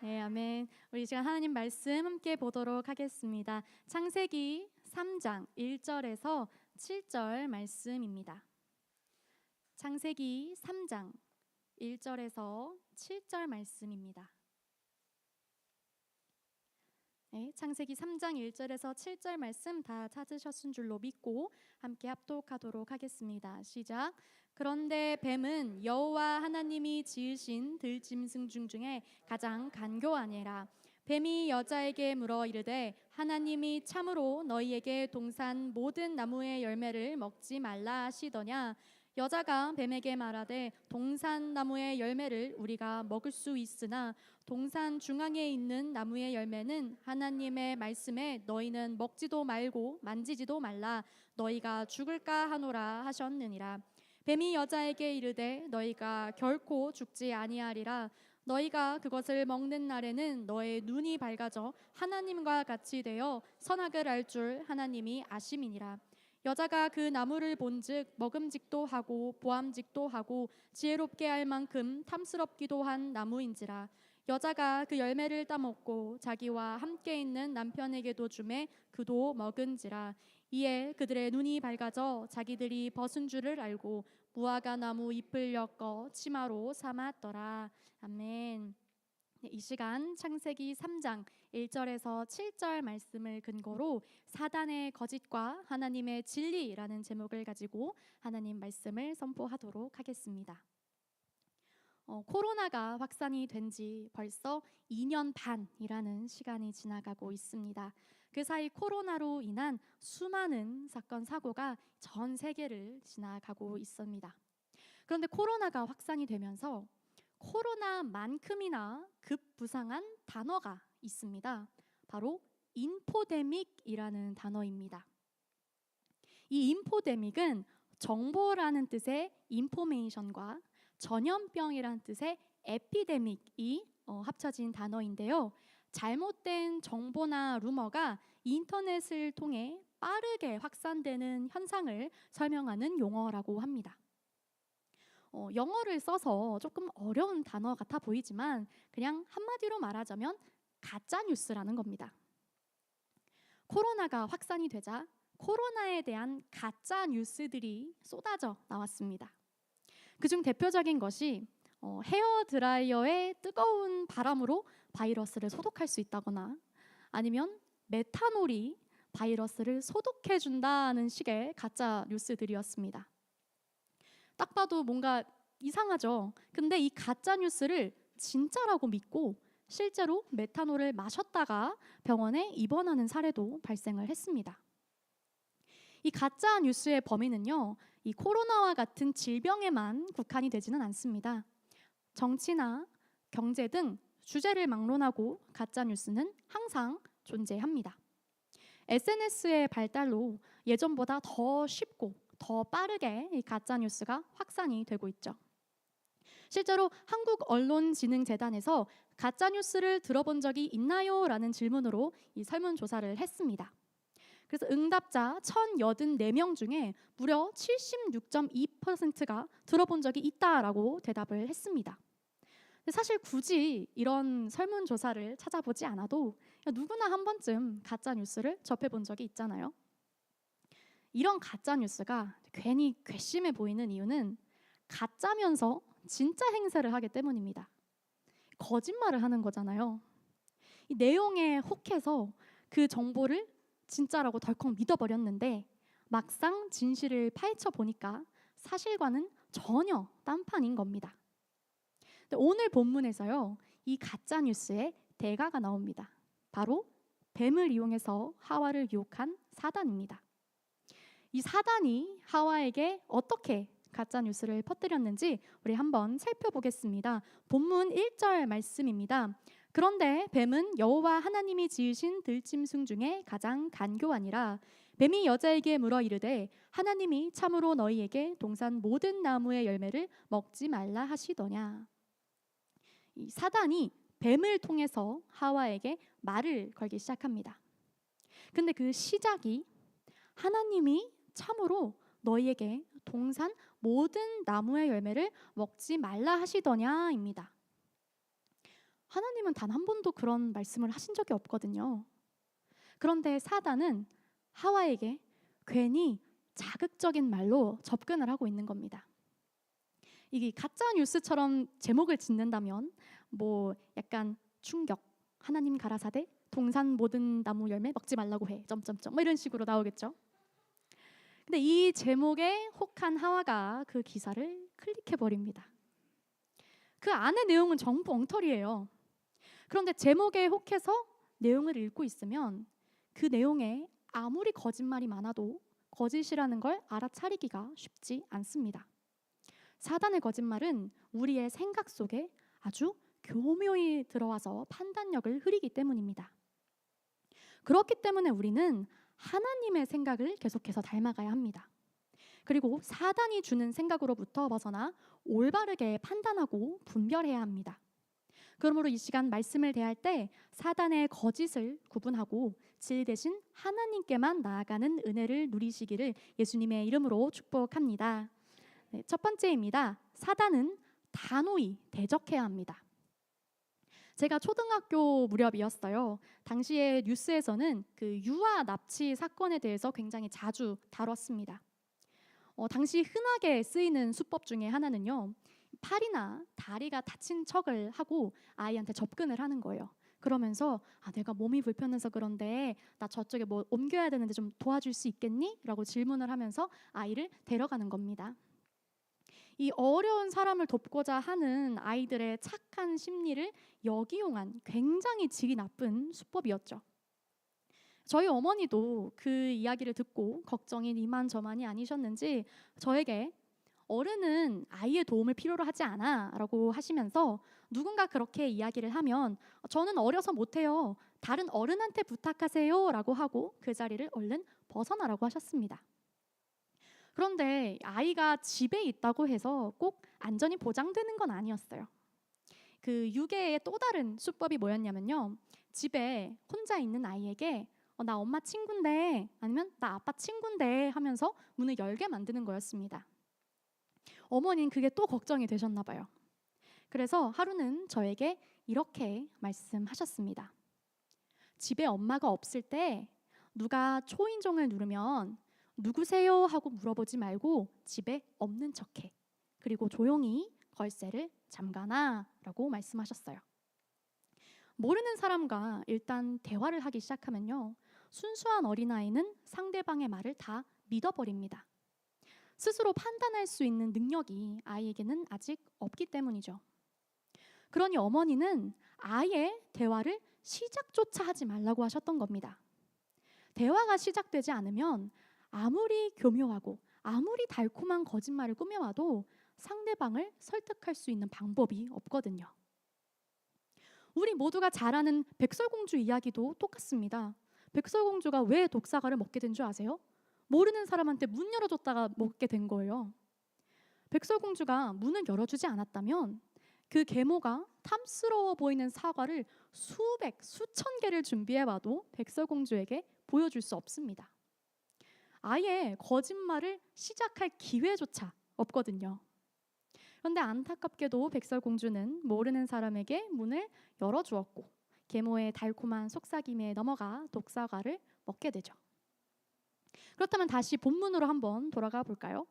네, 아멘. 우리 이 시간 하나님 말씀 함께 보도록 하겠습니다. 창세기 3장 1절에서 7절 말씀입니다. 창세기 3장 1절에서 7절 말씀입니다. 네, 창세기 3장 1절에서 7절 말씀 다 찾으셨은 줄로 믿고 함께 합독하도록 하겠습니다. 시작. 그런데 뱀은 여호와 하나님이 지으신 들짐승 중에 가장 간교하니라. 뱀이 여자에게 물어 이르되 하나님이 참으로 너희에게 동산 모든 나무의 열매를 먹지 말라 하시더냐. 여자가 뱀에게 말하되 동산 나무의 열매를 우리가 먹을 수 있으나 동산 중앙에 있는 나무의 열매는 하나님의 말씀에 너희는 먹지도 말고 만지지도 말라 너희가 죽을까 하노라 하셨느니라. 뱀이 여자에게 이르되 너희가 결코 죽지 아니하리라. 너희가 그것을 먹는 날에는 너의 눈이 밝아져 하나님과 같이 되어 선악을 알 줄 하나님이 아심이니라. 여자가 그 나무를 본즉 먹음직도 하고 보암직도 하고 지혜롭게 할 만큼 탐스럽기도 한 나무인지라. 여자가 그 열매를 따먹고 자기와 함께 있는 남편에게도 주매 그도 먹은지라. 이에 그들의 눈이 밝아져 자기들이 벗은 줄을 알고 무화과 나무 잎을 엮어 치마로 삼았더라. 아멘. 네, 이 시간 창세기 3장 1절에서 7절 말씀을 근거로 사단의 거짓과 하나님의 진리라는 제목을 가지고 하나님 말씀을 선포하도록 하겠습니다. 코로나가 확산이 된 지 벌써 2년 반이라는 시간이 지나가고 있습니다. 그 사이 코로나로 인한 수많은 사건 사고가 전 세계를 지나가고 있습니다. 그런데 코로나가 확산이 되면서 코로나만큼이나 급부상한 단어가 있습니다. 바로 인포데믹이라는 단어입니다. 이 인포데믹은 정보라는 뜻의 인포메이션과 전염병이라는 뜻의 에피데믹이 합쳐진 단어인데요. 잘못된 정보나 루머가 인터넷을 통해 빠르게 확산되는 현상을 설명하는 용어라고 합니다. 영어를 써서 조금 어려운 단어 같아 보이지만 그냥 한마디로 말하자면 가짜 뉴스라는 겁니다. 코로나가 확산이 되자 코로나에 대한 가짜 뉴스들이 쏟아져 나왔습니다. 그중 대표적인 것이 헤어 드라이어의 뜨거운 바람으로 바이러스를 소독할 수 있다거나 아니면 메탄올이 바이러스를 소독해 준다는 식의 가짜 뉴스들이었습니다. 딱 봐도 뭔가 이상하죠. 근데 이 가짜 뉴스를 진짜라고 믿고 실제로 메탄올을 마셨다가 병원에 입원하는 사례도 발생을 했습니다. 이 가짜 뉴스의 범위는요, 이 코로나와 같은 질병에만 국한이 되지는 않습니다. 정치나 경제 등 주제를 막론하고 가짜 뉴스는 항상 존재합니다. SNS의 발달로 예전보다 더 쉽고 더 빠르게 이 가짜 뉴스가 확산이 되고 있죠. 실제로 한국언론진흥재단에서 가짜 뉴스를 들어본 적이 있나요? 라는 질문으로 이 설문조사를 했습니다. 그래서 응답자 1,084명 중에 무려 76.2%가 들어본 적이 있다라고 대답을 했습니다. 근데 사실 굳이 이런 설문조사를 찾아보지 않아도 누구나 한 번쯤 가짜 뉴스를 접해본 적이 있잖아요. 이런 가짜 뉴스가 괜히 괘씸해 보이는 이유는 가짜면서 진짜 행세를 하기 때문입니다. 거짓말을 하는 거잖아요. 이 내용에 혹해서 그 정보를 진짜라고 덜컥 믿어버렸는데 막상 진실을 파헤쳐 보니까 사실과는 전혀 딴판인 겁니다. 근데 오늘 본문에서요, 이 가짜 뉴스의 대가가 나옵니다. 바로 뱀을 이용해서 하와를 유혹한 사단입니다. 이 사단이 하와에게 어떻게 가짜 뉴스를 퍼뜨렸는지 우리 한번 살펴보겠습니다. 본문 1절 말씀입니다. 그런데 뱀은 여호와 하나님이 지으신 들짐승 중에 가장 간교하니라. 뱀이 여자에게 물어 이르되 하나님이 참으로 너희에게 동산 모든 나무의 열매를 먹지 말라 하시더냐. 이 사단이 뱀을 통해서 하와에게 말을 걸기 시작합니다. 근데 그 시작이 하나님이 참으로 너희에게 동산 모든 나무의 열매를 먹지 말라 하시더냐입니다. 하나님은 단 한 번도 그런 말씀을 하신 적이 없거든요. 그런데 사단은 하와에게 괜히 자극적인 말로 접근을 하고 있는 겁니다. 이게 가짜 뉴스처럼 제목을 짓는다면 뭐 약간 충격, 하나님 가라사대, 동산 모든 나무 열매 먹지 말라고 해, 점점점 뭐 이런 식으로 나오겠죠. 근데 이 제목에 혹한 하와가 그 기사를 클릭해 버립니다. 그 안의 내용은 전부 엉터리예요. 그런데 제목에 혹해서 내용을 읽고 있으면 그 내용에 아무리 거짓말이 많아도 거짓이라는 걸 알아차리기가 쉽지 않습니다. 사단의 거짓말은 우리의 생각 속에 아주 교묘히 들어와서 판단력을 흐리기 때문입니다. 그렇기 때문에 우리는 하나님의 생각을 계속해서 닮아가야 합니다. 그리고 사단이 주는 생각으로부터 벗어나 올바르게 판단하고 분별해야 합니다. 그러므로 이 시간 말씀을 대할 때 사단의 거짓을 구분하고 질 대신 하나님께만 나아가는 은혜를 누리시기를 예수님의 이름으로 축복합니다. 네, 첫 번째입니다. 사단은 단호히 대적해야 합니다. 제가 초등학교 무렵이었어요. 당시에 뉴스에서는 그 유아 납치 사건에 대해서 굉장히 자주 다뤘습니다. 당시 흔하게 쓰이는 수법 중에 하나는요, 팔이나 다리가 다친 척을 하고 아이한테 접근을 하는 거예요. 그러면서 내가 몸이 불편해서 그런데 나 저쪽에 뭐 옮겨야 되는데 좀 도와줄 수 있겠니? 라고 질문을 하면서 아이를 데려가는 겁니다. 이 어려운 사람을 돕고자 하는 아이들의 착한 심리를 역이용한 굉장히 질이 나쁜 수법이었죠. 저희 어머니도 그 이야기를 듣고 걱정이 이만저만이 아니셨는지 저에게 어른은 아이의 도움을 필요로 하지 않아 라고 하시면서 누군가 그렇게 이야기를 하면 저는 어려서 못해요, 다른 어른한테 부탁하세요 라고 하고 그 자리를 얼른 벗어나라고 하셨습니다. 그런데 아이가 집에 있다고 해서 꼭 안전이 보장되는 건 아니었어요. 그 유괴의 또 다른 수법이 뭐였냐면요, 집에 혼자 있는 아이에게 나 엄마 친구인데 아니면 나 아빠 친구인데 하면서 문을 열게 만드는 거였습니다. 어머니는 그게 또 걱정이 되셨나 봐요. 그래서 하루는 저에게 이렇게 말씀하셨습니다. 집에 엄마가 없을 때 누가 초인종을 누르면 누구세요? 하고 물어보지 말고 집에 없는 척해. 그리고 조용히 걸쇠를 잠가놔 라고 말씀하셨어요. 모르는 사람과 일단 대화를 하기 시작하면요, 순수한 어린아이는 상대방의 말을 다 믿어버립니다. 스스로 판단할 수 있는 능력이 아이에게는 아직 없기 때문이죠. 그러니 어머니는 아예 대화를 시작조차 하지 말라고 하셨던 겁니다. 대화가 시작되지 않으면 아무리 교묘하고 아무리 달콤한 거짓말을 꾸며와도 상대방을 설득할 수 있는 방법이 없거든요. 우리 모두가 잘 아는 백설공주 이야기도 똑같습니다. 백설공주가 왜 독사과를 먹게 된 줄 아세요? 모르는 사람한테 문 열어줬다가 먹게 된 거예요. 백설공주가 문을 열어주지 않았다면 그 계모가 탐스러워 보이는 사과를 수천 개를 준비해봐도 백설공주에게 보여줄 수 없습니다. 아예 거짓말을 시작할 기회조차 없거든요. 그런데 안타깝게도 백설공주는 모르는 사람에게 문을 열어주었고 계모의 달콤한 속삭임에 넘어가 독사과를 먹게 되죠. 그렇다면 다시 본문으로 한번 돌아가 볼까요?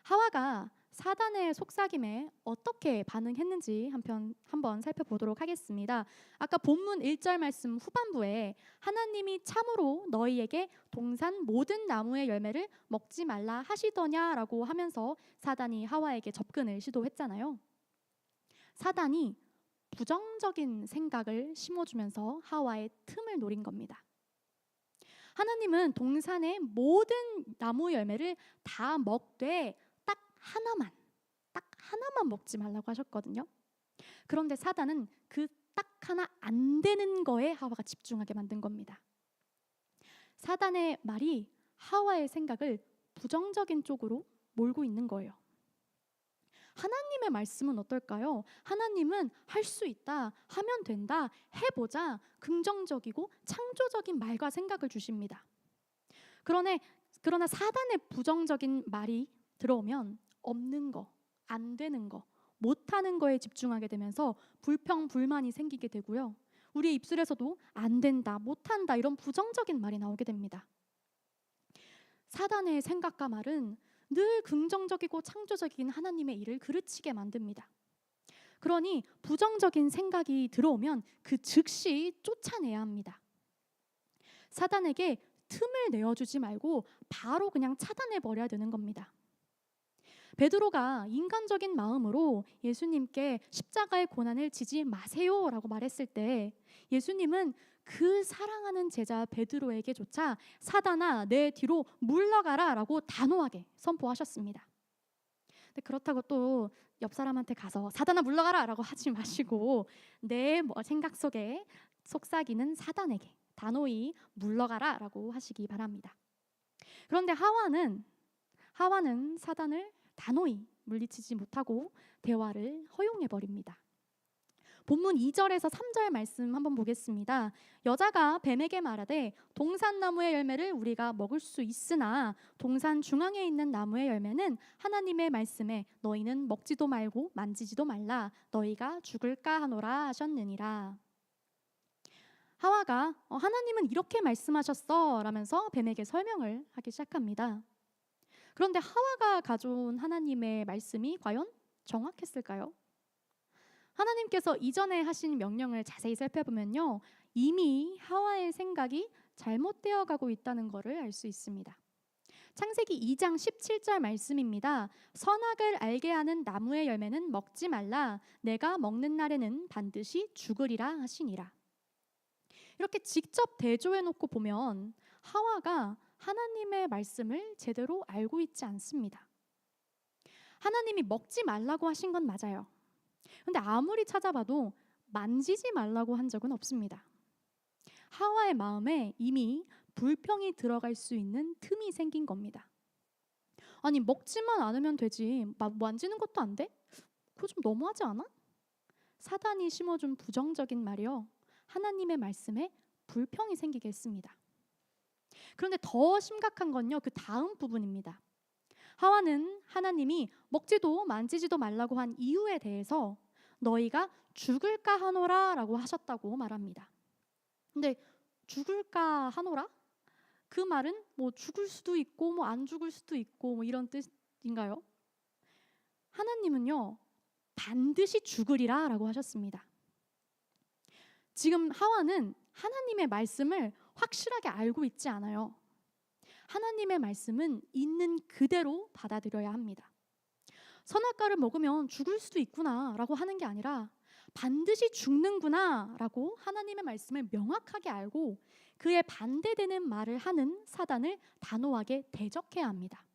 하와가 사단의 속삭임에 어떻게 반응했는지 한번 살펴보도록 하겠습니다. 아까 본문 1절 말씀 후반부에 하나님이 참으로 너희에게 동산 모든 나무의 열매를 먹지 말라 하시더냐라고 하면서 사단이 하와에게 접근을 시도했잖아요. 사단이 부정적인 생각을 심어주면서 하와의 틈을 노린 겁니다. 하나님은 동산의 모든 나무 열매를 다 먹되 딱 하나만 먹지 말라고 하셨거든요. 그런데 사단은 그 딱 하나 안 되는 거에 하와가 집중하게 만든 겁니다. 사단의 말이 하와의 생각을 부정적인 쪽으로 몰고 있는 거예요. 하나님의 말씀은 어떨까요? 하나님은 할 수 있다, 하면 된다, 해보자, 긍정적이고 창조적인 말과 생각을 주십니다. 그러나 사단의 부정적인 말이 들어오면 없는 거, 안 되는 거, 못하는 거에 집중하게 되면서 불평, 불만이 생기게 되고요. 우리의 입술에서도 안 된다, 못한다 이런 부정적인 말이 나오게 됩니다. 사단의 생각과 말은 늘 긍정적이고 창조적인 하나님의 일을 그르치게 만듭니다. 그러니 부정적인 생각이 들어오면 그 즉시 쫓아내야 합니다. 사단에게 틈을 내어주지 말고 바로 그냥 차단해 버려야 되는 겁니다. 베드로가 인간적인 마음으로 예수님께 십자가의 고난을 지지 마세요라고 말했을 때 예수님은 그 사랑하는 제자 베드로에게조차 사단아 내 뒤로 물러가라 라고 단호하게 선포하셨습니다. 근데 그렇다고 또 옆 사람한테 가서 사단아 물러가라 라고 하지 마시고 내 생각 속에 속삭이는 사단에게 단호히 물러가라 라고 하시기 바랍니다. 그런데 하와는 사단을 단호히 물리치지 못하고 대화를 허용해 버립니다. 본문 2절에서 3절 말씀 한번 보겠습니다. 여자가 뱀에게 말하되 동산나무의 열매를 우리가 먹을 수 있으나 동산 중앙에 있는 나무의 열매는 하나님의 말씀에 너희는 먹지도 말고 만지지도 말라 너희가 죽을까 하노라 하셨느니라. 하와가 하나님은 이렇게 말씀하셨어 라면서 뱀에게 설명을 하기 시작합니다. 그런데 하와가 가져온 하나님의 말씀이 과연 정확했을까요? 하나님께서 이전에 하신 명령을 자세히 살펴보면요, 이미 하와의 생각이 잘못되어 가고 있다는 것을 알 수 있습니다. 창세기 2장 17절 말씀입니다. 선악을 알게 하는 나무의 열매는 먹지 말라 내가 먹는 날에는 반드시 죽으리라 하시니라. 이렇게 직접 대조해 놓고 보면 하와가 하나님의 말씀을 제대로 알고 있지 않습니다. 하나님이 먹지 말라고 하신 건 맞아요. 근데 아무리 찾아봐도 만지지 말라고 한 적은 없습니다. 하와의 마음에 이미 불평이 들어갈 수 있는 틈이 생긴 겁니다. 아니 먹지만 않으면 되지 만지는 것도 안 돼? 그거 좀 너무하지 않아? 사단이 심어준 부정적인 말이요, 하나님의 말씀에 불평이 생기게 했습니다. 그런데 더 심각한 건요, 그 다음 부분입니다. 하와는 하나님이 먹지도 만지지도 말라고 한 이유에 대해서 너희가 죽을까 하노라 라고 하셨다고 말합니다. 근데 죽을까 하노라? 그 말은 죽을 수도 있고 안 죽을 수도 있고 이런 뜻인가요? 하나님은요 반드시 죽으리라 라고 하셨습니다. 지금 하와는 하나님의 말씀을 확실하게 알고 있지 않아요. 하나님의 말씀은 있는 그대로 받아들여야 합니다. 선악과를 먹으면 죽을 수도 있구나 라고 하는 게 아니라 반드시 죽는구나 라고 하나님의 말씀을 명확하게 알고 그에 반대되는 말을 하는 사단을 단호하게 대적해야 합니다.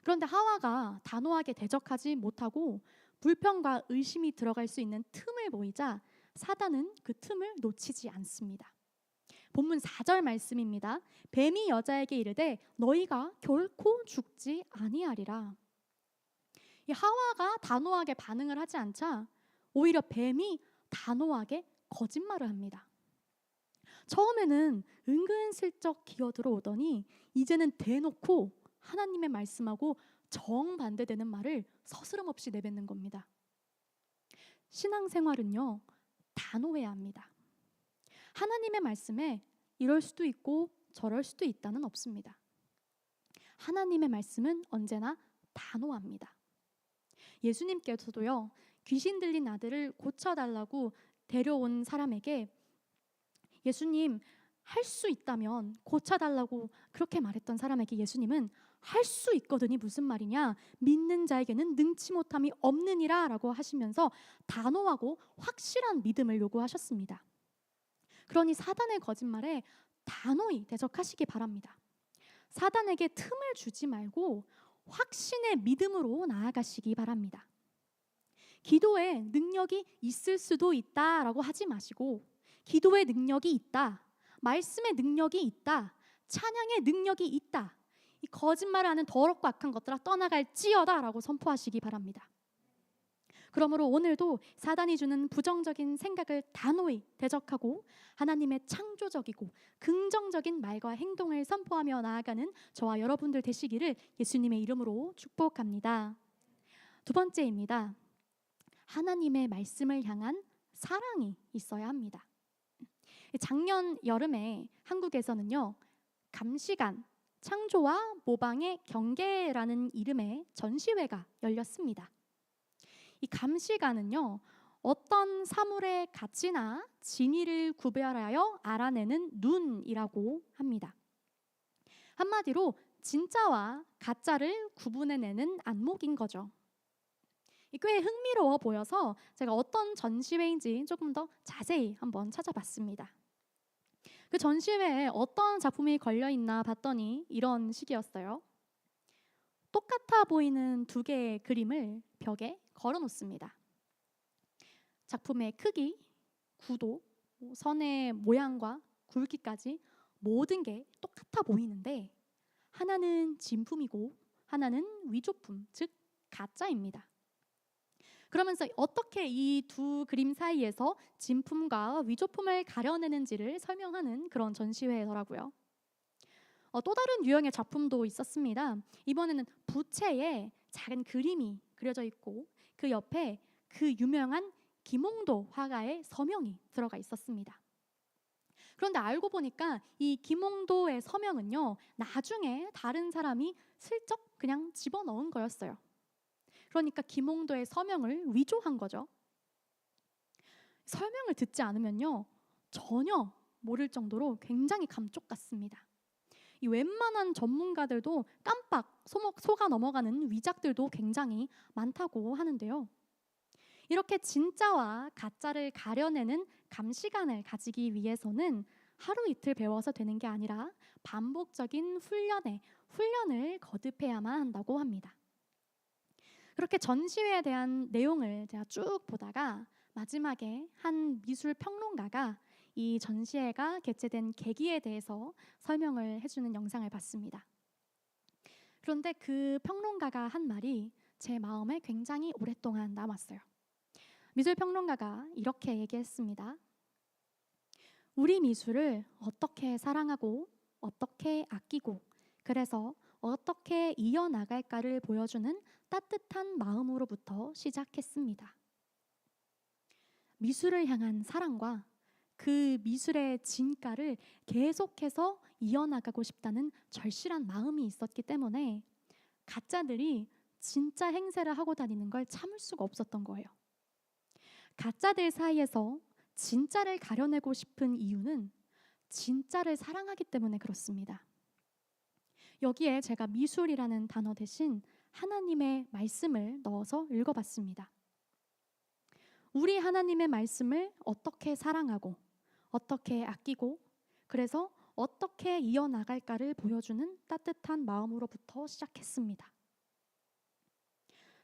그런데 하와가 단호하게 대적하지 못하고 불평과 의심이 들어갈 수 있는 틈을 보이자 사단은 그 틈을 놓치지 않습니다. 본문 4절 말씀입니다. 뱀이 여자에게 이르되 너희가 결코 죽지 아니하리라. 이 하와가 단호하게 반응을 하지 않자 오히려 뱀이 단호하게 거짓말을 합니다. 처음에는 은근슬쩍 기어 들어오더니 이제는 대놓고 하나님의 말씀하고 정반대되는 말을 서스럼없이 내뱉는 겁니다. 신앙생활은요 단호해야 합니다. 하나님의 말씀에 이럴 수도 있고 저럴 수도 있다는 없습니다. 하나님의 말씀은 언제나 단호합니다. 예수님께서도요 귀신 들린 아들을 고쳐달라고 데려온 사람에게 예수님 할 수 있다면 고쳐달라고 그렇게 말했던 사람에게 예수님은 할 수 있거든이 무슨 말이냐, 믿는 자에게는 능치 못함이 없느니라 라고 하시면서 단호하고 확실한 믿음을 요구하셨습니다. 그러니 사단의 거짓말에 단호히 대적하시기 바랍니다. 사단에게 틈을 주지 말고 확신의 믿음으로 나아가시기 바랍니다. 기도에 능력이 있을 수도 있다라고 하지 마시고 기도의 능력이 있다, 말씀의 능력이 있다, 찬양의 능력이 있다, 이 거짓말을 하는 더럽고 악한 것들아 떠나갈지어다 라고 선포하시기 바랍니다. 그러므로 오늘도 사단이 주는 부정적인 생각을 단호히 대적하고 하나님의 창조적이고 긍정적인 말과 행동을 선포하며 나아가는 저와 여러분들 되시기를 예수님의 이름으로 축복합니다. 두 번째입니다. 하나님의 말씀을 향한 사랑이 있어야 합니다. 작년 여름에 한국에서는요, 감시관, 창조와 모방의 경계라는 이름의 전시회가 열렸습니다. 이 감시관은요, 어떤 사물의 가치나 진위를 구별하여 알아내는 눈이라고 합니다. 한마디로 진짜와 가짜를 구분해내는 안목인 거죠. 꽤 흥미로워 보여서 제가 어떤 전시회인지 조금 더 자세히 한번 찾아봤습니다. 그 전시회에 어떤 작품이 걸려있나 봤더니 이런 식이었어요. 똑같아 보이는 두 개의 그림을 벽에 걸어놓습니다. 작품의 크기, 구도, 선의 모양과 굵기까지 모든 게 똑같아 보이는데 하나는 진품이고 하나는 위조품, 즉 가짜입니다. 그러면서 어떻게 이 두 그림 사이에서 진품과 위조품을 가려내는지를 설명하는 그런 전시회더라고요. 또 다른 유형의 작품도 있었습니다. 이번에는 부채에 작은 그림이 그려져 있고 그 옆에 그 유명한 김홍도 화가의 서명이 들어가 있었습니다. 그런데 알고 보니까 이 김홍도의 서명은요, 나중에 다른 사람이 슬쩍 그냥 집어넣은 거였어요. 그러니까 김홍도의 서명을 위조한 거죠. 설명을 듣지 않으면요, 전혀 모를 정도로 굉장히 감쪽 같습니다. 이 웬만한 전문가들도 깜빡 속아 넘어가는 위작들도 굉장히 많다고 하는데요. 이렇게 진짜와 가짜를 가려내는 감시관을 가지기 위해서는 하루 이틀 배워서 되는 게 아니라 반복적인 훈련을 거듭해야만 한다고 합니다. 그렇게 전시회에 대한 내용을 제가 쭉 보다가 마지막에 한 미술 평론가가 이 전시회가 개최된 계기에 대해서 설명을 해주는 영상을 봤습니다. 그런데 그 평론가가 한 말이 제 마음에 굉장히 오랫동안 남았어요. 미술 평론가가 이렇게 얘기했습니다. 우리 미술을 어떻게 사랑하고 어떻게 아끼고 그래서 어떻게 이어나갈까를 보여주는 따뜻한 마음으로부터 시작했습니다. 미술을 향한 사랑과 그 미술의 진가를 계속해서 이어나가고 싶다는 절실한 마음이 있었기 때문에 가짜들이 진짜 행세를 하고 다니는 걸 참을 수가 없었던 거예요. 가짜들 사이에서 진짜를 가려내고 싶은 이유는 진짜를 사랑하기 때문에 그렇습니다. 여기에 제가 미술이라는 단어 대신 하나님의 말씀을 넣어서 읽어봤습니다. 우리 하나님의 말씀을 어떻게 사랑하고 어떻게 아끼고 그래서 어떻게 이어나갈까를 보여주는 따뜻한 마음으로부터 시작했습니다.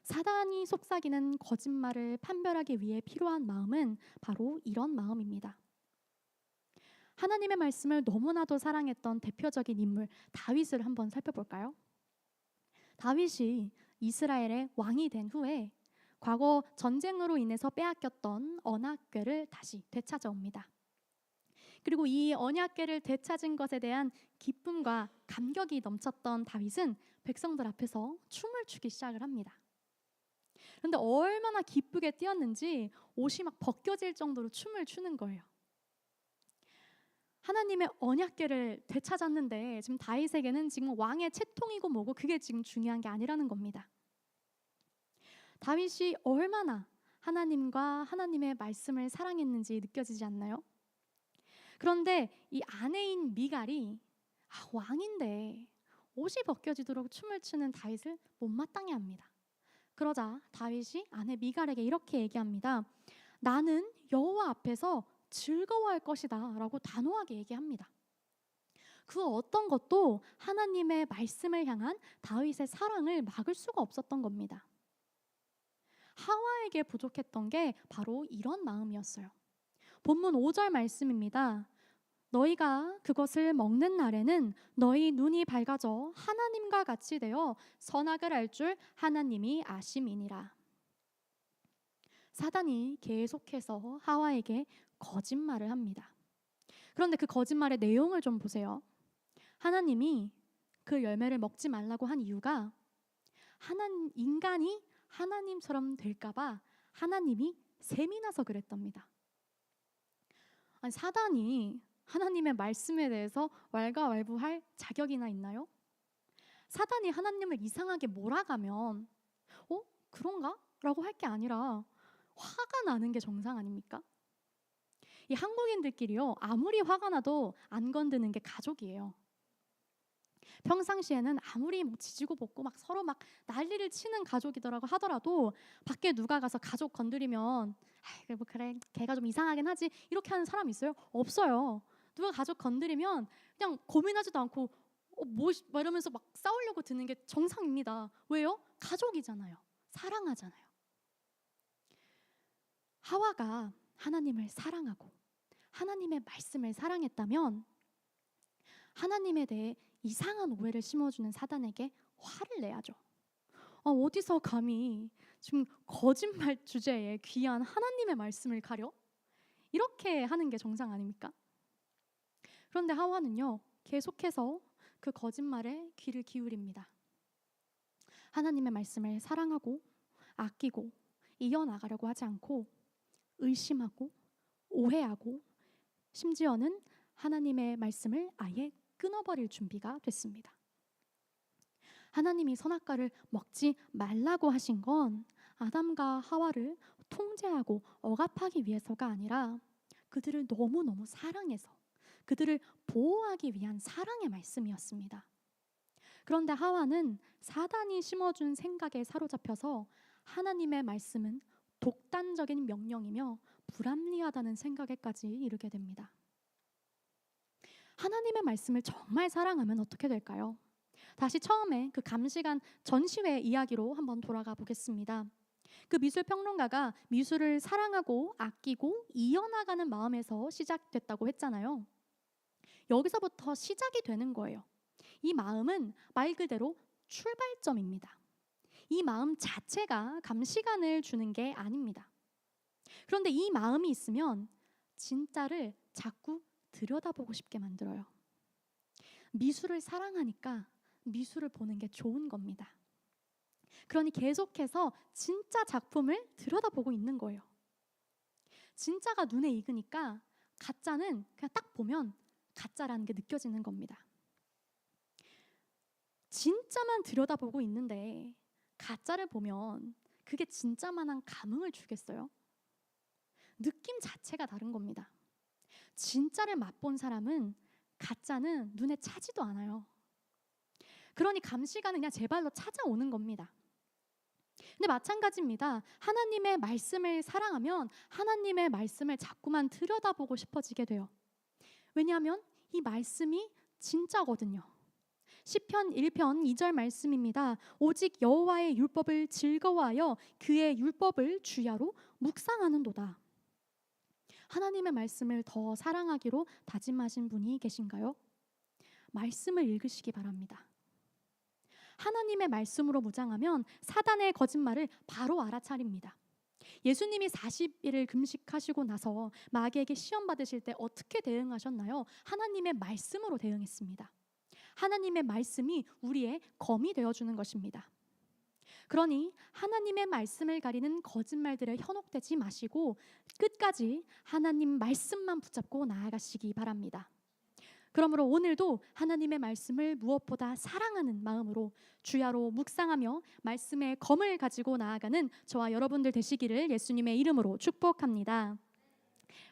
사단이 속삭이는 거짓말을 판별하기 위해 필요한 마음은 바로 이런 마음입니다. 하나님의 말씀을 너무나도 사랑했던 대표적인 인물 다윗을 한번 살펴볼까요? 다윗이 이스라엘의 왕이 된 후에 과거 전쟁으로 인해서 빼앗겼던 언약궤를 다시 되찾아옵니다. 그리고 이 언약궤를 되찾은 것에 대한 기쁨과 감격이 넘쳤던 다윗은 백성들 앞에서 춤을 추기 시작을 합니다. 그런데 얼마나 기쁘게 뛰었는지 옷이 막 벗겨질 정도로 춤을 추는 거예요. 하나님의 언약궤를 되찾았는데 지금 다윗에게는 지금 왕의 채통이고 뭐고 그게 지금 중요한 게 아니라는 겁니다. 다윗이 얼마나 하나님과 하나님의 말씀을 사랑했는지 느껴지지 않나요? 그런데 이 아내인 미갈이 왕인데 옷이 벗겨지도록 춤을 추는 다윗을 못마땅해 합니다. 그러자 다윗이 아내 미갈에게 이렇게 얘기합니다. 나는 여호와 앞에서 즐거워할 것이다 라고 단호하게 얘기합니다. 그 어떤 것도 하나님의 말씀을 향한 다윗의 사랑을 막을 수가 없었던 겁니다. 하와에게 부족했던 게 바로 이런 마음이었어요. 본문 5절 말씀입니다. 너희가 그것을 먹는 날에는 너희 눈이 밝아져 하나님과 같이 되어 선악을 알 줄 하나님이 아심이니라. 사단이 계속해서 하와에게 거짓말을 합니다. 그런데 그 거짓말의 내용을 좀 보세요. 하나님이 그 열매를 먹지 말라고 한 이유가 인간이 하나님처럼 될까 봐 하나님이 셈이 나서 그랬답니다. 아니, 사단이 하나님의 말씀에 대해서 왈가왈부할 자격이나 있나요? 사단이 하나님을 이상하게 몰아가면 그런가? 라고 할 게 아니라 화가 나는 게 정상 아닙니까? 이 한국인들끼리요, 아무리 화가 나도 안 건드는 게 가족이에요. 평상시에는 아무리 뭐 지지고 볶고 막 서로 막 난리를 치는 가족이더라고 하더라도 밖에 누가 가서 가족 건드리면 뭐 그래 걔가 좀 이상하긴 하지 이렇게 하는 사람 있어요? 없어요. 누가 가족 건드리면 그냥 고민하지도 않고 뭐 이러면서 막 싸우려고 드는 게 정상입니다. 왜요? 가족이잖아요. 사랑하잖아요. 하와가 하나님을 사랑하고 하나님의 말씀을 사랑했다면 하나님에 대해 이상한 오해를 심어주는 사단에게 화를 내야죠. 어디서 감히 지금 거짓말 주제에 귀한 하나님의 말씀을 가려? 이렇게 하는 게 정상 아닙니까? 그런데 하와는요, 계속해서 그 거짓말에 귀를 기울입니다. 하나님의 말씀을 사랑하고 아끼고 이어나가려고 하지 않고 의심하고 오해하고 심지어는 하나님의 말씀을 아예 끊어버릴 준비가 됐습니다. 하나님이 선악과를 먹지 말라고 하신 건 아담과 하와를 통제하고 억압하기 위해서가 아니라 그들을 너무너무 사랑해서 그들을 보호하기 위한 사랑의 말씀이었습니다. 그런데 하와는 사단이 심어준 생각에 사로잡혀서 하나님의 말씀은 독단적인 명령이며 불합리하다는 생각에까지 이르게 됩니다. 하나님의 말씀을 정말 사랑하면 어떻게 될까요? 다시 처음에 그 감시관 전시회 이야기로 한번 돌아가 보겠습니다. 그 미술 평론가가 미술을 사랑하고 아끼고 이어나가는 마음에서 시작됐다고 했잖아요. 여기서부터 시작이 되는 거예요. 이 마음은 말 그대로 출발점입니다. 이 마음 자체가 감시관을 주는 게 아닙니다. 그런데 이 마음이 있으면 진짜를 자꾸 들여다보고 싶게 만들어요. 미술을 사랑하니까 미술을 보는 게 좋은 겁니다. 그러니 계속해서 진짜 작품을 들여다보고 있는 거예요. 진짜가 눈에 익으니까 가짜는 그냥 딱 보면 가짜라는 게 느껴지는 겁니다. 진짜만 들여다보고 있는데 가짜를 보면 그게 진짜만한 감흥을 주겠어요? 느낌 자체가 다른 겁니다. 진짜를 맛본 사람은 가짜는 눈에 차지도 않아요. 그러니 감시관은 그냥 제 발로 찾아오는 겁니다. 근데 마찬가지입니다. 하나님의 말씀을 사랑하면 하나님의 말씀을 자꾸만 들여다보고 싶어지게 돼요. 왜냐하면 이 말씀이 진짜거든요. 시편 1편 2절 말씀입니다. 오직 여호와의 율법을 즐거워하여 그의 율법을 주야로 묵상하는도다. 하나님의 말씀을 더 사랑하기로 다짐하신 분이 계신가요? 말씀을 읽으시기 바랍니다. 하나님의 말씀으로 무장하면 사단의 거짓말을 바로 알아차립니다. 예수님이 40일을 금식하시고 나서 마귀에게 시험 받으실 때 어떻게 대응하셨나요? 하나님의 말씀으로 대응했습니다. 하나님의 말씀이 우리의 검이 되어주는 것입니다. 그러니 하나님의 말씀을 가리는 거짓말들에 현혹되지 마시고 끝까지 하나님 말씀만 붙잡고 나아가시기 바랍니다. 그러므로 오늘도 하나님의 말씀을 무엇보다 사랑하는 마음으로 주야로 묵상하며 말씀의 검을 가지고 나아가는 저와 여러분들 되시기를 예수님의 이름으로 축복합니다.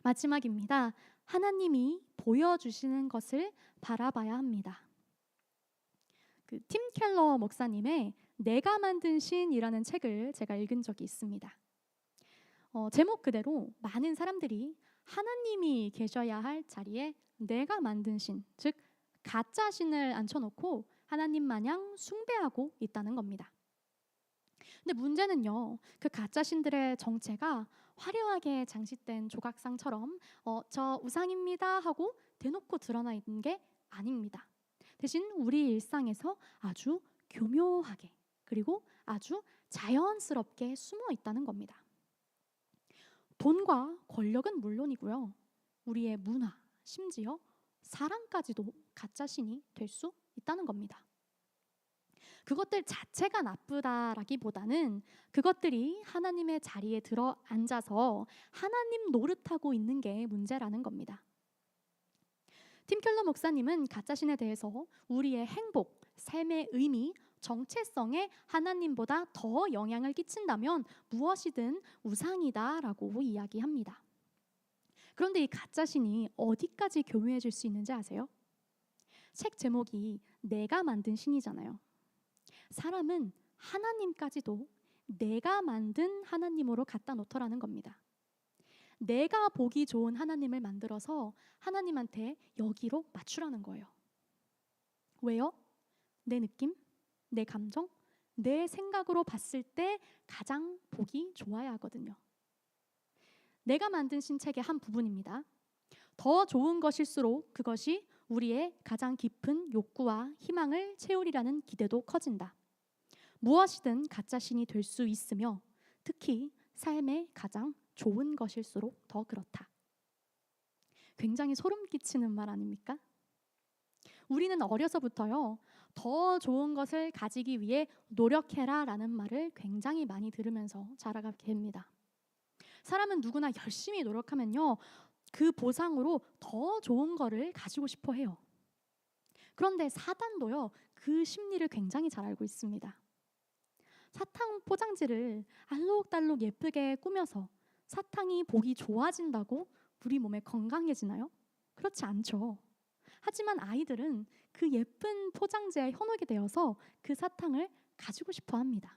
마지막입니다. 하나님이 보여주시는 것을 바라봐야 합니다. 팀 켈러 목사님의 내가 만든 신이라는 책을 제가 읽은 적이 있습니다. 제목 그대로 많은 사람들이 하나님이 계셔야 할 자리에 내가 만든 신, 즉 가짜 신을 앉혀놓고 하나님 마냥 숭배하고 있다는 겁니다. 근데 문제는요, 그 가짜 신들의 정체가 화려하게 장식된 조각상처럼 저 우상입니다 하고 대놓고 드러나 있는 게 아닙니다. 대신 우리 일상에서 아주 교묘하게 그리고 아주 자연스럽게 숨어 있다는 겁니다. 돈과 권력은 물론이고요, 우리의 문화, 심지어 사랑까지도 가짜 신이 될 수 있다는 겁니다. 그것들 자체가 나쁘다라기보다는 그것들이 하나님의 자리에 들어 앉아서 하나님 노릇하고 있는 게 문제라는 겁니다. 팀 켈러 목사님은 가짜신에 대해서 우리의 행복, 삶의 의미, 정체성에 하나님보다 더 영향을 끼친다면 무엇이든 우상이다라고 이야기합니다. 그런데 이 가짜신이 어디까지 교묘해질 수 있는지 아세요? 책 제목이 내가 만든 신이잖아요. 사람은 하나님까지도 내가 만든 하나님으로 갖다 놓더라는 겁니다. 내가 보기 좋은 하나님을 만들어서 하나님한테 여기로 맞추라는 거예요. 왜요? 내 느낌, 내 감정, 내 생각으로 봤을 때 가장 보기 좋아야 하거든요. 내가 만든 신책의 한 부분입니다. 더 좋은 것일수록 그것이 우리의 가장 깊은 욕구와 희망을 채우리라는 기대도 커진다. 무엇이든 가짜 신이 될 수 있으며 특히 삶의 가장 좋은 것일수록 더 그렇다. 굉장히 소름 끼치는 말 아닙니까? 우리는 어려서부터요, 더 좋은 것을 가지기 위해 노력해라 라는 말을 굉장히 많이 들으면서 자라게 됩니다. 사람은 누구나 열심히 노력하면요, 그 보상으로 더 좋은 거를 가지고 싶어 해요. 그런데 사단도요, 그 심리를 굉장히 잘 알고 있습니다. 사탕 포장지를 알록달록 예쁘게 꾸며서 사탕이 보기 좋아진다고 우리 몸에 건강해지나요? 그렇지 않죠. 하지만 아이들은 그 예쁜 포장지에 현혹이 되어서 그 사탕을 가지고 싶어 합니다.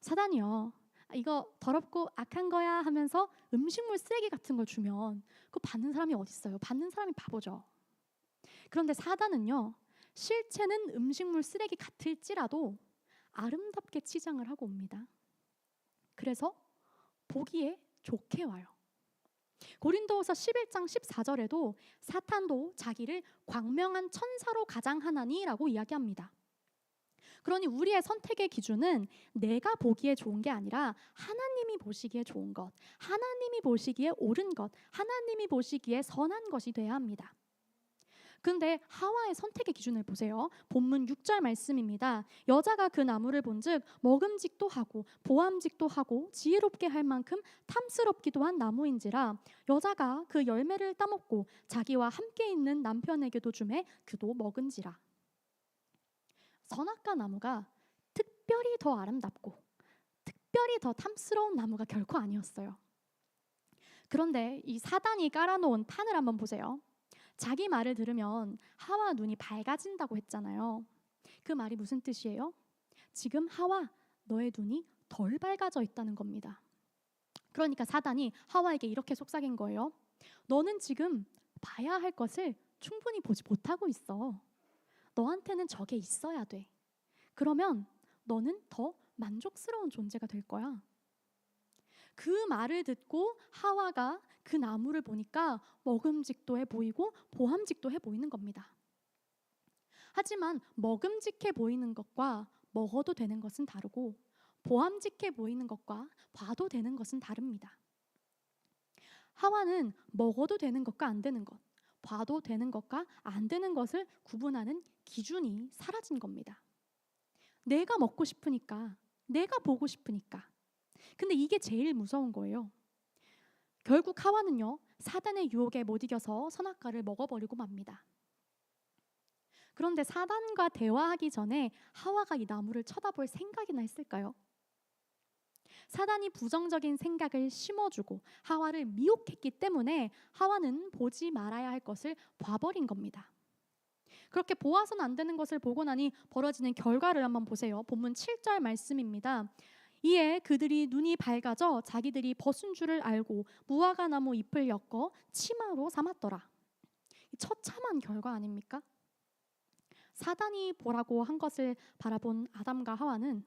사단이요, 이거 더럽고 악한 거야 하면서 음식물 쓰레기 같은 걸 주면 그거 받는 사람이 어디 있어요? 받는 사람이 바보죠. 그런데 사단은요, 실체는 음식물 쓰레기 같을지라도 아름답게 치장을 하고 옵니다. 그래서 보기에 좋게 와요. 고린도후서 11장 14절에도 사탄도 자기를 광명한 천사로 가장하나니라고 이야기합니다. 그러니 우리의 선택의 기준은 내가 보기에 좋은 게 아니라 하나님이 보시기에 좋은 것, 하나님이 보시기에 옳은 것, 하나님이 보시기에 선한 것이 돼야 합니다. 근데 하와의 선택의 기준을 보세요. 본문 6절 말씀입니다. 여자가 그 나무를 본즉 먹음직도 하고 보암직도 하고 지혜롭게 할 만큼 탐스럽기도 한 나무인지라 여자가 그 열매를 따먹고 자기와 함께 있는 남편에게도 주매 그도 먹은지라. 선악과 나무가 특별히 더 아름답고 특별히 더 탐스러운 나무가 결코 아니었어요. 그런데 이 사단이 깔아놓은 판을 한번 보세요. 자기 말을 들으면 하와 눈이 밝아진다고 했잖아요. 그 말이 무슨 뜻이에요? 지금 하와 너의 눈이 덜 밝아져 있다는 겁니다. 그러니까 사단이 하와에게 이렇게 속삭인 거예요. 너는 지금 봐야 할 것을 충분히 보지 못하고 있어. 너한테는 저게 있어야 돼. 그러면 너는 더 만족스러운 존재가 될 거야. 그 말을 듣고 하와가 그 나무를 보니까 먹음직도 해 보이고 보암직도 해 보이는 겁니다. 하지만 먹음직해 보이는 것과 먹어도 되는 것은 다르고 보암직해 보이는 것과 봐도 되는 것은 다릅니다. 하와는 먹어도 되는 것과 안 되는 것, 봐도 되는 것과 안 되는 것을 구분하는 기준이 사라진 겁니다. 내가 먹고 싶으니까, 내가 보고 싶으니까. 근데 이게 제일 무서운 거예요. 결국 하와는요, 사단의 유혹에 못 이겨서 선악과를 먹어버리고 맙니다. 그런데 사단과 대화하기 전에 하와가 이 나무를 쳐다볼 생각이나 했을까요? 사단이 부정적인 생각을 심어주고 하와를 미혹했기 때문에 하와는 보지 말아야 할 것을 봐버린 겁니다. 그렇게 보아서는 안 되는 것을 보고 나니 벌어지는 결과를 한번 보세요. 본문 7절 말씀입니다. 이에 그들이 눈이 밝아져 자기들이 벗은 줄을 알고 무화과 나무 잎을 엮어 치마로 삼았더라. 처참한 결과 아닙니까? 사단이 보라고 한 것을 바라본 아담과 하와는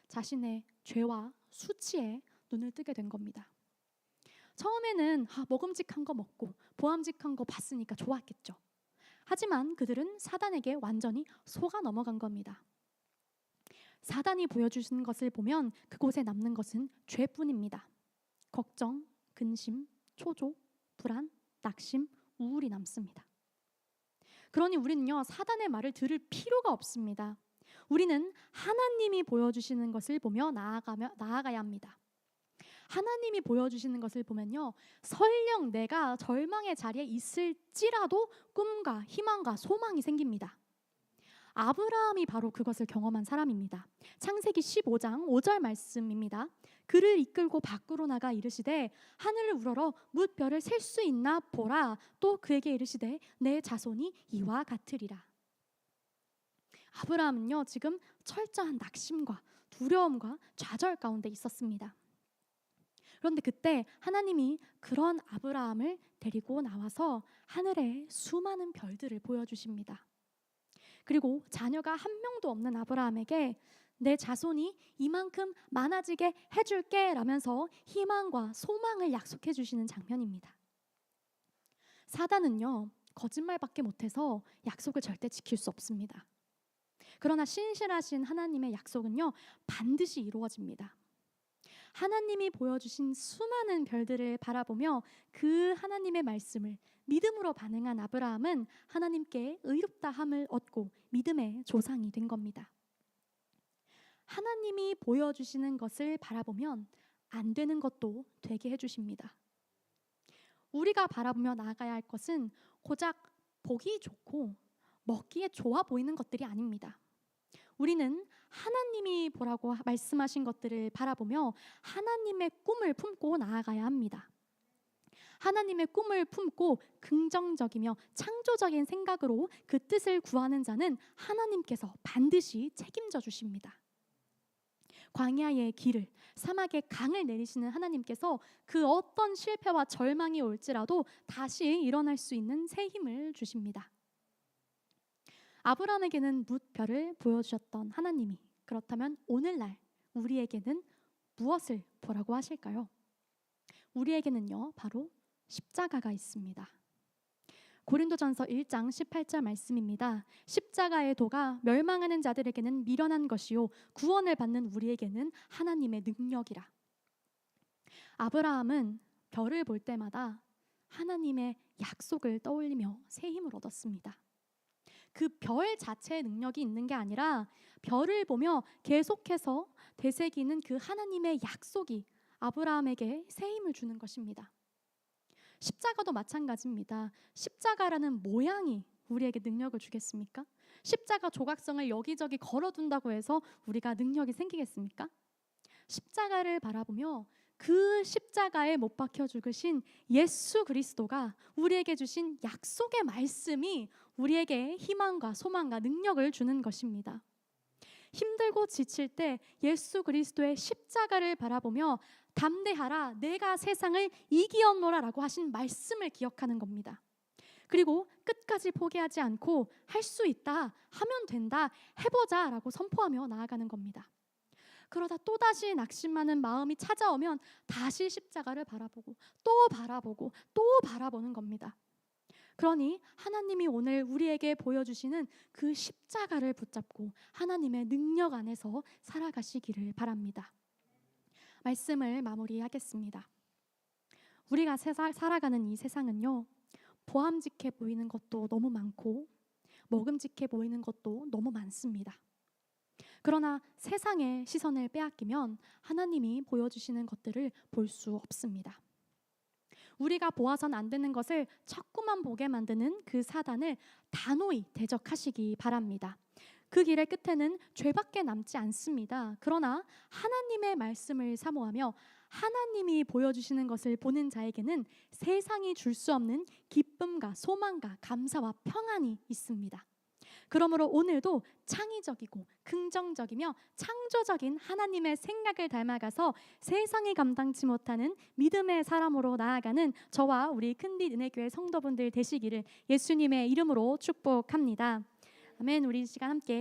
자신의 죄와 수치에 눈을 뜨게 된 겁니다. 처음에는 먹음직한 거 먹고 보암직한 거 봤으니까 좋았겠죠. 하지만 그들은 사단에게 완전히 속아 넘어간 겁니다. 사단이 보여주시는 것을 보면 그곳에 남는 것은 죄뿐입니다. 걱정, 근심, 초조, 불안, 낙심, 우울이 남습니다. 그러니 우리는요, 사단의 말을 들을 필요가 없습니다. 우리는 하나님이 보여주시는 것을 보며 나아가야 합니다. 하나님이 보여주시는 것을 보면요, 설령 내가 절망의 자리에 있을지라도 꿈과 희망과 소망이 생깁니다. 아브라함이 바로 그것을 경험한 사람입니다. 창세기 15장 5절 말씀입니다. 그를 이끌고 밖으로 나가 이르시되 하늘을 우러러 뭇 별을 셀 수 있나 보라. 또 그에게 이르시되 내 자손이 이와 같으리라. 아브라함은요, 지금 철저한 낙심과 두려움과 좌절 가운데 있었습니다. 그런데 그때 하나님이 그런 아브라함을 데리고 나와서 하늘에 수많은 별들을 보여주십니다. 그리고 자녀가 한 명도 없는 아브라함에게 내 자손이 이만큼 많아지게 해줄게 라면서 희망과 소망을 약속해 주시는 장면입니다. 사단은요, 거짓말밖에 못해서 약속을 절대 지킬 수 없습니다. 그러나 신실하신 하나님의 약속은요, 반드시 이루어집니다. 하나님이 보여주신 수많은 별들을 바라보며 그 하나님의 말씀을 믿음으로 반응한 아브라함은 하나님께 의롭다함을 얻고 믿음의 조상이 된 겁니다. 하나님이 보여주시는 것을 바라보면 안 되는 것도 되게 해주십니다. 우리가 바라보며 나아가야 할 것은 고작 보기 좋고 먹기에 좋아 보이는 것들이 아닙니다. 우리는 하나님이 보라고 말씀하신 것들을 바라보며 하나님의 꿈을 품고 나아가야 합니다. 하나님의 꿈을 품고 긍정적이며 창조적인 생각으로 그 뜻을 구하는 자는 하나님께서 반드시 책임져 주십니다. 광야의 길을, 사막의 강을 내리시는 하나님께서 그 어떤 실패와 절망이 올지라도 다시 일어날 수 있는 새 힘을 주십니다. 아브라함에게는 뭇별을 보여주셨던 하나님이 그렇다면 오늘날 우리에게는 무엇을 보라고 하실까요? 우리에게는요, 바로 십자가가 있습니다. 고린도전서 1장 18절 말씀입니다. 십자가의 도가 멸망하는 자들에게는 미련한 것이요 구원을 받는 우리에게는 하나님의 능력이라. 아브라함은 별을 볼 때마다 하나님의 약속을 떠올리며 새 힘을 얻었습니다. 그 별 자체의 능력이 있는 게 아니라 별을 보며 계속해서 되새기는 그 하나님의 약속이 아브라함에게 새 힘을 주는 것입니다. 십자가도 마찬가지입니다. 십자가라는 모양이 우리에게 능력을 주겠습니까? 십자가 조각성을 여기저기 걸어둔다고 해서 우리가 능력이 생기겠습니까? 십자가를 바라보며 그 십자가에 못 박혀 죽으신 예수 그리스도가 우리에게 주신 약속의 말씀이 우리에게 희망과 소망과 능력을 주는 것입니다. 힘들고 지칠 때 예수 그리스도의 십자가를 바라보며 담대하라 내가 세상을 이기었노라 라고 하신 말씀을 기억하는 겁니다. 그리고 끝까지 포기하지 않고 할 수 있다, 하면 된다, 해보자 라고 선포하며 나아가는 겁니다. 그러다 또다시 낙심하는 마음이 찾아오면 다시 십자가를 바라보고 또 바라보고 또 바라보는 겁니다. 그러니 하나님이 오늘 우리에게 보여주시는 그 십자가를 붙잡고 하나님의 능력 안에서 살아가시기를 바랍니다. 말씀을 마무리하겠습니다. 우리가 살아가는 이 세상은요, 보암직해 보이는 것도 너무 많고 먹음직해 보이는 것도 너무 많습니다. 그러나 세상의 시선을 빼앗기면 하나님이 보여주시는 것들을 볼 수 없습니다. 우리가 보아선 안 되는 것을 자꾸만 보게 만드는 그 사단을 단호히 대적하시기 바랍니다. 그 길의 끝에는 죄밖에 남지 않습니다. 그러나 하나님의 말씀을 사모하며 하나님이 보여주시는 것을 보는 자에게는 세상이 줄 수 없는 기쁨과 소망과 감사와 평안이 있습니다. 그러므로 오늘도 창의적이고 긍정적이며 창조적인 하나님의 생각을 닮아가서 세상이 감당치 못하는 믿음의 사람으로 나아가는 저와 우리 큰빛 은혜교회 성도분들 되시기를 예수님의 이름으로 축복합니다. 아멘. 우리 이 시간 함께